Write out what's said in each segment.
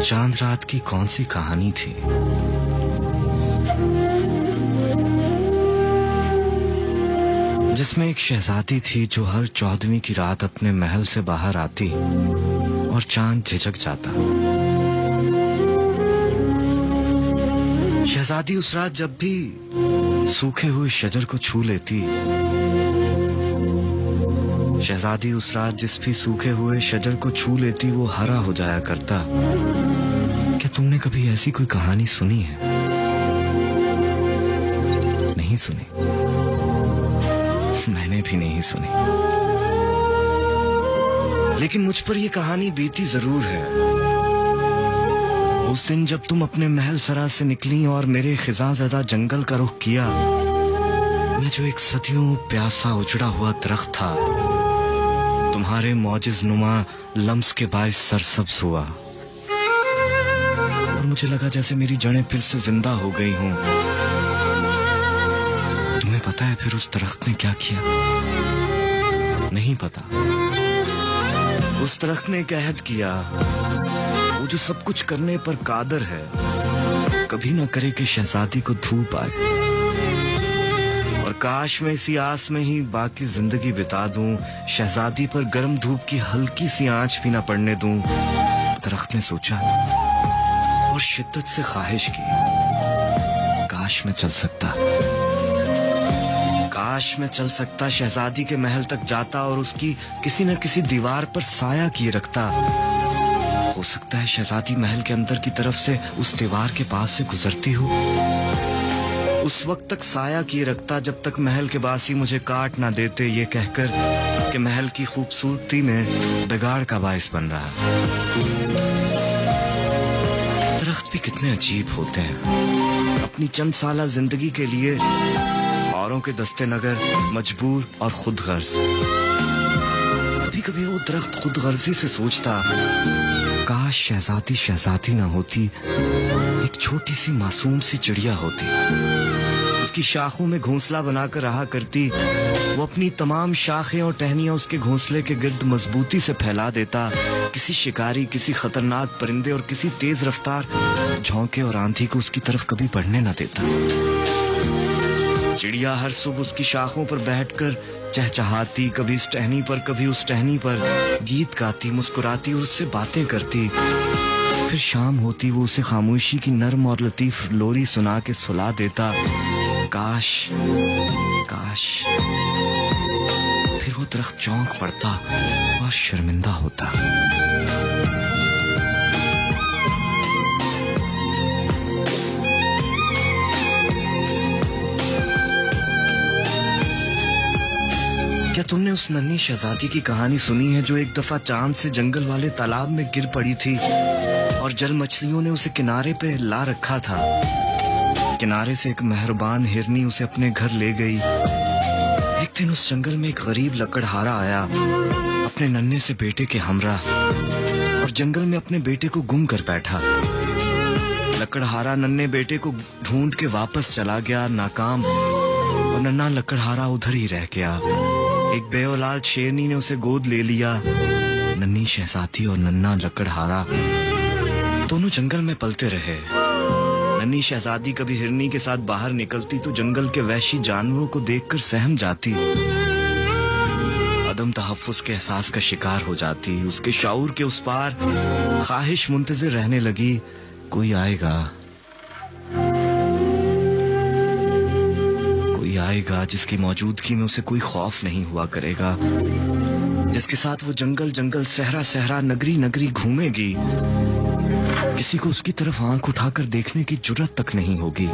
चांद रात की कौन सी कहानी थी जिसमें एक शहजादी थी जो हर 14वीं की रात अपने महल से बाहर आती और चांद झिझक जाता। शहजादी उस रात जब भी सूखे हुए शजर को छू लेती, शहजादी उस रात जिस भी सूखे हुए शजर को छू लेती वो हरा हो जाया करता। क्या तुमने कभी ऐसी कोई कहानी सुनी है? नहीं सुनी? मैंने भी नहीं सुनी, लेकिन मुझ पर यह कहानी बीती जरूर है। उस दिन जब तुम अपने महल सरा से निकली और मेरे खिज़ां-ज़दा जंगल का रुख किया, मैं जो एक सदियों प्यासा उजड़ा हुआ दरख्त था, तुम्हारे मौजिज़ नुमा लम्स के बाइस सरसब्ज हुआ और मुझे लगा जैसे मेरी जड़ें फिर से जिंदा हो गई हूं। तुम्हें पता है फिर उस दरख्त ने क्या किया? नहीं पता। उस दरख्त ने एक अहद किया, वो जो सब कुछ करने पर कादर है, कभी ना करे कि शहजादी को धूप आए। और काश मैं इसी आस में ही बाकी जिंदगी बिता दूं, शहजादी पर गर्म धूप की हल्की सी आंच भी ना पड़ने दूं। दरख्त ने सोचा और शिद्दत से ख्वाहिश की, काश मैं चल सकता, काश मैं चल सकता, शहजादी के महल तक जाता और उसकी किसी न किसी दीवार पर साया किए रखता। हो सकता है शहजादी महल के अंदर की तरफ से उस दीवार के पास से गुजरती हो। उस वक्त तक साया किए रखता जब तक महल के बासी मुझे काट ना देते, ये कहकर कि महल की खूबसूरती में बिगाड़ का बाइस बन रहा। दरख्त भी कितने अजीब होते हैं। अपनी चंद साला जिंदगी के लिए औरों के दस्ते नगर मजबूर और खुद गर्ज। कभी कभी वो दरख्त खुद गर्जी से सोचता, काश शहजादी शहजादी ना होती, एक छोटी सी मासूम सी चिड़िया होती, उसकी शाखों में घोंसला बनाकर रहा करती, वो अपनी तमाम शाखें और टहनियां उसके घोंसले के गिर्द मजबूती से फैला देता, किसी शिकारी, किसी खतरनाक परिंदे और किसी तेज रफ्तार झोंके और आंधी को उसकी तरफ कभी बढ़ने न देता। चिड़िया हर सुबह उसकी शाखों पर बैठकर चहचहाती, कभी इस टहनी पर कभी उस टहनी पर, गीत गाती, मुस्कुराती और उससे बातें करती। फिर शाम होती वो उसे खामोशी की नर्म और लतीफ लोरी सुना के सुला देता। काश काश। फिर वो दरख्त चौंक पड़ता और शर्मिंदा होता। क्या तुमने उस नन्ही शहजादी की कहानी सुनी है जो एक दफा चांद से जंगल वाले तालाब में गिर पड़ी थी और जल मछलियों ने उसे किनारे पे ला रखा था? किनारे से एक मेहरबान हिरनी उसे अपने घर ले गई। एक दिन उस जंगल में एक गरीब लकड़हारा आया अपने नन्हे से बेटे के हमरा और जंगल में अपने बेटे को गुम कर बैठा। लकड़हारा नन्हे बेटे को ढूंढ के वापस चला गया, नाकाम, और नन्हा लकड़हारा उधर ही रह गया। एक बेऔलाद शेरनी ने उसे गोद ले लिया। नन्ही शहजादी और नन्हा लकड़हारा दोनों जंगल में पलते रहे। नन्ही शहजादी कभी हिरनी के साथ बाहर निकलती तो जंगल के वहशी जानवरों को देखकर सहम जाती, अदम तहफ्फुज़ के एहसास का शिकार हो जाती। उसके शऊर के उस पार ख्वाहिश मुंतज़िर रहने लगी, कोई आएगा, कोई आएगा जिसकी मौजूदगी में उसे कोई खौफ नहीं हुआ करेगा, जिसके साथ वो जंगल जंगल, सहरा सहरा, नगरी नगरी घूमेगी। किसी को उसकी तरफ आंख उठाकर देखने की जुर्रत तक नहीं होगी।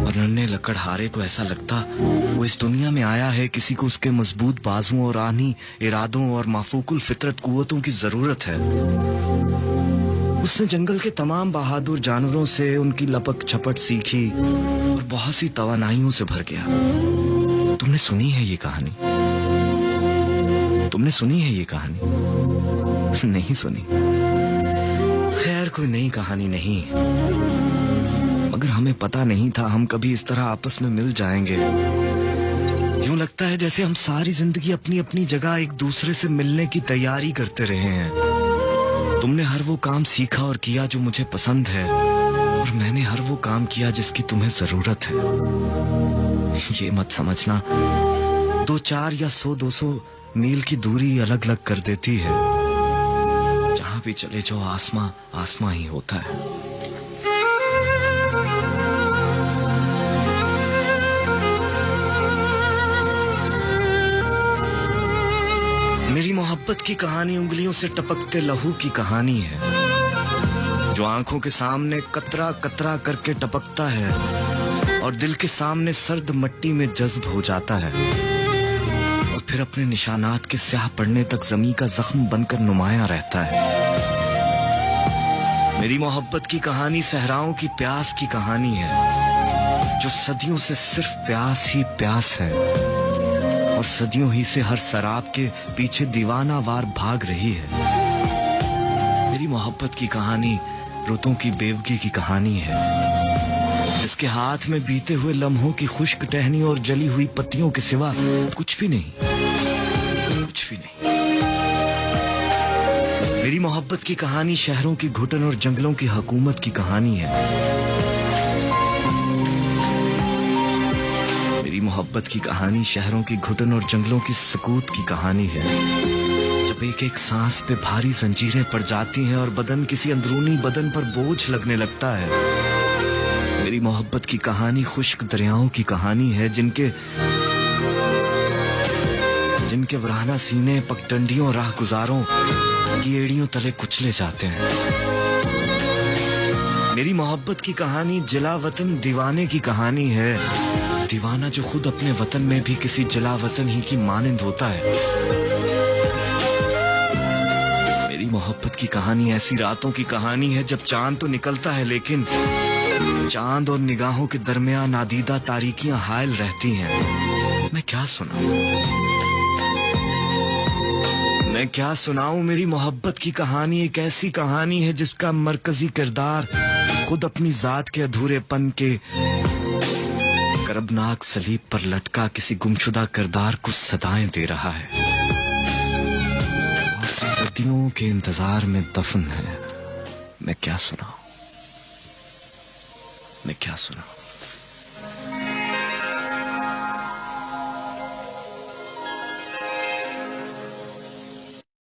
और नन्हे लकड़हारे को ऐसा लगता वो इस दुनिया में आया है, किसी को उसके मजबूत बाजुओं और आनी इरादों और माफूकुल फितरत कुव्वतों की जरूरत है। उसने जंगल के तमाम बहादुर जानवरों से उनकी लपक छपट सीखी और बहुत सी तवानाइयों से भर गया। तुमने सुनी है ये कहानी? तुमने सुनी है ये कहानी? नहीं सुनी? खैर, कोई नई कहानी नहीं, मगर हमें पता नहीं था हम कभी इस तरह आपस में मिल जाएंगे। यूं लगता है जैसे हम सारी जिंदगी अपनी अपनी जगह एक दूसरे से मिलने की तैयारी करते रहे हैं। तुमने हर वो काम सीखा और किया जो मुझे पसंद है, और मैंने हर वो काम किया जिसकी तुम्हें जरूरत है। ये मत समझना 2-4 या 100-200 मील की दूरी अलग अलग कर देती है। जहां भी चले जाओ आसमां आसमां ही होता है। मेरी मोहब्बत की कहानी उंगलियों से टपकते लहू की कहानी है, जो आंखों के सामने कतरा कतरा करके टपकता है और दिल के सामने सर्द मट्टी में जज्ब हो जाता है, और फिर अपने निशानात के स्याह पड़ने तक जमीन का जख्म बनकर नुमाया रहता है। मेरी मोहब्बत की कहानी सहराओं की प्यास की कहानी है, जो सदियों से सिर्फ प्यास ही प्यास है, और सदियों ही से हर शराब के पीछे दीवाना वार भाग रही है। मेरी मोहब्बत की कहानी रुतों की बेवगी की कहानी है, जिसके हाथ में बीते हुए लम्हों की खुश्क टहनी और जली हुई पत्तियों के सिवा कुछ भी नहीं, कुछ भी नहीं। मेरी मोहब्बत की कहानी शहरों की घुटन और जंगलों की हुकूमत की कहानी है। मेरी मोहब्बत की कहानी शहरों की घुटन और जंगलों की सकूत की कहानी है। जब एक एक सांस पे भारी जंजीरें पड़ जाती हैं और बदन किसी अंदरूनी बदन पर बोझ लगने लगता है। मेरी मोहब्बत की कहानी खुश्क दरियाओं की कहानी है, जिनके वराना सीने पगडंडियों राह गुजारों की एड़ियों तले कुचले जाते हैं। मेरी मोहब्बत की कहानी जिला वतन दीवाने की कहानी है, दीवाना जो खुद अपने वतन में भी किसी जिला वतन ही की मानिंद होता है। मेरी मोहब्बत की कहानी ऐसी रातों की कहानी है जब चांद तो निकलता है, लेकिन चांद और निगाहों के दरमियान नादीदा तारीकियां हायल रहती हैं। मैं क्या सुनाऊं? मेरी मोहब्बत की कहानी एक ऐसी कहानी है जिसका मरकजी किरदार खुद अपनी जात के अधूरेपन के करबनाक सलीब पर लटका किसी गुमशुदा किरदार को सदाएं दे रहा है, और सदियों के इंतजार में दफन है। मैं क्या सुनाऊं?